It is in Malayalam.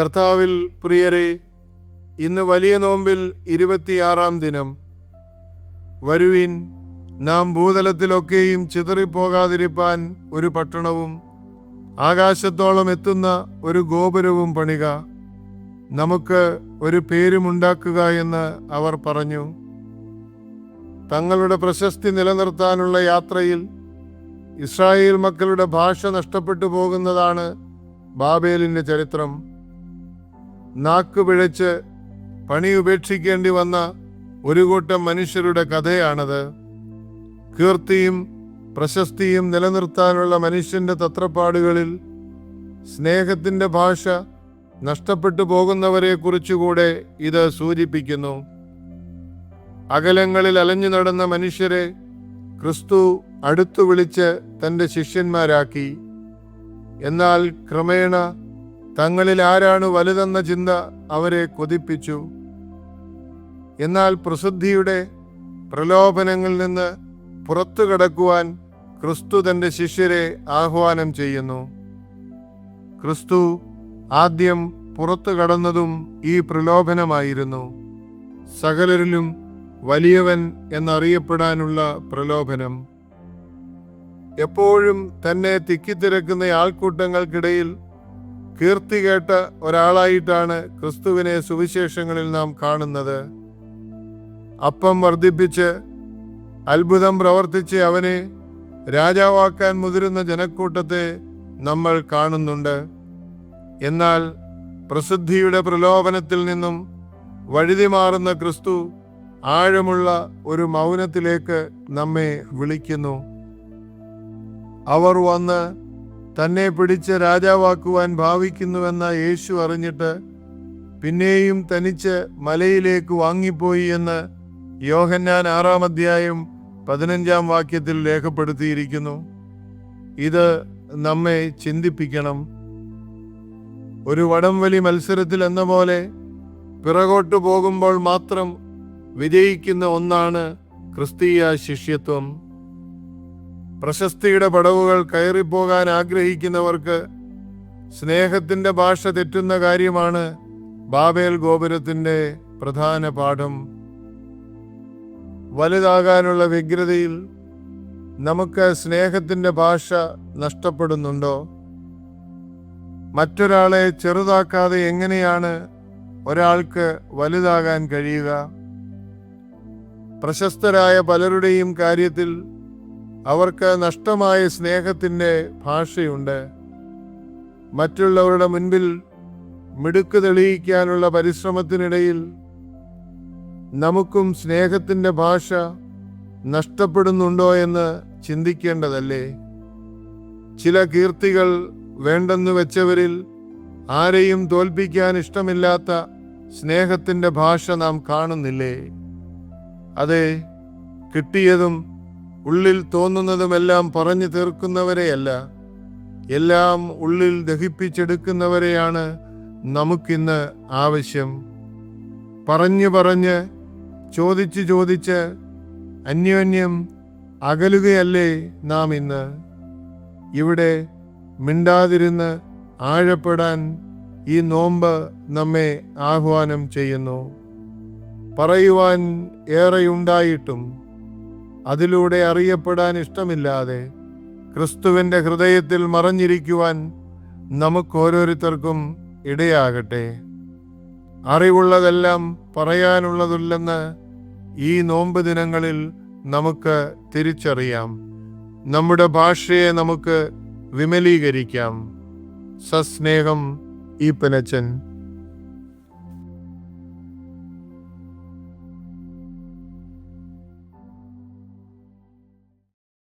കർത്താവിൽ പ്രിയരെ, ഇന്ന് വലിയ നോമ്പിൽ 26-ാം ദിനം. വരുവിൻ, നാം ഭൂതലത്തിലൊക്കെയും ചിതറിപ്പോകാതിരിപ്പാൻ ഒരു പട്ടണവും ആകാശത്തോളം എത്തുന്ന ഒരു ഗോപുരവും പണിക. നമുക്ക് ഒരു പേരുമുണ്ടാക്കുക എന്ന് അവർ പറഞ്ഞു. തങ്ങളുടെ പ്രശസ്തി നിലനിർത്താനുള്ള യാത്രയിൽ ഇസ്രായേൽ മക്കളുടെ ഭാഷ നഷ്ടപ്പെട്ടു പോകുന്നതാണ് ബാബേലിൻ്റെ ചരിത്രം. നാക്ക് പിഴച്ച് പണി ഉപേക്ഷിക്കേണ്ടി വന്ന ഒരു കൂട്ടം മനുഷ്യരുടെ കഥയാണത്. കീർത്തിയും പ്രശസ്തിയും നിലനിർത്താനുള്ള മനുഷ്യന്റെ തത്രപ്പാടുകളിൽ സ്നേഹത്തിന്റെ ഭാഷ നഷ്ടപ്പെട്ടു പോകുന്നവരെ കുറിച്ചുകൂടെ ഇത് സൂചിപ്പിക്കുന്നു. അകലങ്ങളിൽ അലഞ്ഞു നടന്ന മനുഷ്യരെ ക്രിസ്തു അടുത്തു വിളിച്ച് തൻ്റെ ശിഷ്യന്മാരാക്കി. എന്നാൽ ക്രമേണ തങ്ങളിൽ ആരാണ് വലുതെന്ന ചിന്ത അവരെ കൊതിപ്പിച്ചു. എന്നാൽ പ്രസിദ്ധിയുടെ പ്രലോഭനങ്ങളിൽ നിന്ന് പുറത്തു കടക്കുവാൻ ക്രിസ്തു തൻ്റെ ശിഷ്യരെ ആഹ്വാനം ചെയ്യുന്നു. ക്രിസ്തു ആദ്യം പുറത്തു കടന്നതും ഈ പ്രലോഭനമായിരുന്നു. സകലരിലും വലിയവൻ എന്നറിയപ്പെടാനുള്ള പ്രലോഭനം. എപ്പോഴും തന്നെ തിക്കിത്തിരക്കുന്ന ആൾക്കൂട്ടങ്ങൾക്കിടയിൽ കീർത്തി കേട്ട ഒരാളായിട്ടാണ് ക്രിസ്തുവിനെ സുവിശേഷങ്ങളിൽ നാം കാണുന്നത്. അപ്പം വർദ്ധിപ്പിച്ച് അത്ഭുതം പ്രവർത്തിച്ച് അവനെ രാജാവാക്കാൻ മുതിരുന്ന ജനക്കൂട്ടത്തെ നമ്മൾ കാണുന്നുണ്ട്. എന്നാൽ പ്രസിദ്ധിയുടെ പ്രലോഭനത്തിൽ നിന്നും വഴുതി മാറുന്ന ക്രിസ്തു ആഴമുള്ള ഒരു മൗനത്തിലേക്ക് നമ്മെ വിളിക്കുന്നു. അവർ വന്ന് തന്നെ പിടിച്ച് രാജാവാക്കുവാൻ ഭാവിക്കുന്നുവെന്ന യേശു അറിഞ്ഞിട്ട് പിന്നെയും തനിച്ച് മലയിലേക്ക് വാങ്ങിപ്പോയി എന്ന് യോഹന്നാൻ 6-ാം അധ്യായം 15-ാം വാക്യത്തിൽ രേഖപ്പെടുത്തിയിരിക്കുന്നു. ഇത് നമ്മെ ചിന്തിപ്പിക്കണം. ഒരു വടംവലി മത്സരത്തിൽ എന്ന പോലെ പിറകോട്ടു പോകുമ്പോൾ മാത്രം വിജയിക്കുന്ന ഒന്നാണ് ക്രിസ്തീയ ശിഷ്യത്വം. പ്രശസ്തിയുടെ പടവുകൾ കയറിപ്പോകാൻ ആഗ്രഹിക്കുന്നവർക്ക് സ്നേഹത്തിന്റെ ഭാഷ തെറ്റുന്ന കാര്യമാണ് ബാബേൽ ഗോപുരത്തിന്റെ പ്രധാന പാഠം. വലുതാകാനുള്ള വ്യഗ്രതയിൽ നമുക്ക് സ്നേഹത്തിന്റെ ഭാഷ നഷ്ടപ്പെടുന്നുണ്ടോ? മറ്റൊരാളെ ചെറുതാക്കാതെ എങ്ങനെയാണ് ഒരാൾക്ക് വലുതാകാൻ കഴിയുക? പ്രശസ്തരായ പലരുടെയും കാര്യത്തിൽ അവർക്ക് നഷ്ടമായ സ്നേഹത്തിന്റെ ഭാഷയുണ്ട്. മറ്റുള്ളവരുടെ മുൻപിൽ മിടുക്ക് തെളിയിക്കാനുള്ള പരിശ്രമത്തിനിടയിൽ നമുക്കും സ്നേഹത്തിന്റെ ഭാഷ നഷ്ടപ്പെടുന്നുണ്ടോ എന്ന് ചിന്തിക്കേണ്ടതല്ലേ? ചില കീർത്തികൾ വേണ്ടെന്ന് വെച്ചവരിൽ ആരെയും തോൽപ്പിക്കാൻ ഇഷ്ടമില്ലാത്ത സ്നേഹത്തിന്റെ ഭാഷ നാം കാണുന്നില്ലേ? അതെ, കിട്ടിയതും ഉള്ളിൽ തോന്നുന്നതുമെല്ലാം പറഞ്ഞു തീർക്കുന്നവരെയല്ല, എല്ലാം ഉള്ളിൽ ദഹിപ്പിച്ചെടുക്കുന്നവരെയാണ് നമുക്കിന്ന് ആവശ്യം. പറഞ്ഞ് ചോദിച്ച് അന്യോന്യം അകലുകയല്ലേ നാം ഇന്ന്? ഇവിടെ മിണ്ടാതിരുന്ന് ആഴപ്പെടാൻ ഈ നോമ്പ് നമ്മെ ആഹ്വാനം ചെയ്യുന്നു. പറയുവാൻ ഏറെയുണ്ടായിട്ടും അതിലൂടെ അറിയപ്പെടാൻ ഇഷ്ടമില്ലാതെ ക്രിസ്തുവിൻ്റെ ഹൃദയത്തിൽ മറഞ്ഞിരിക്കുവാൻ നമുക്കോരോരുത്തർക്കും ഇടയാകട്ടെ. അറിവുള്ളതെല്ലാം പറയാനുള്ളതില്ലെന്ന് ഈ നോമ്പ് ദിനങ്ങളിൽ നമുക്ക് തിരിച്ചറിയാം. നമ്മുടെ ഭാഷയെ നമുക്ക് വിമലീകരിക്കാം. സസ്നേഹം, ഈപ്പനച്ചൻ.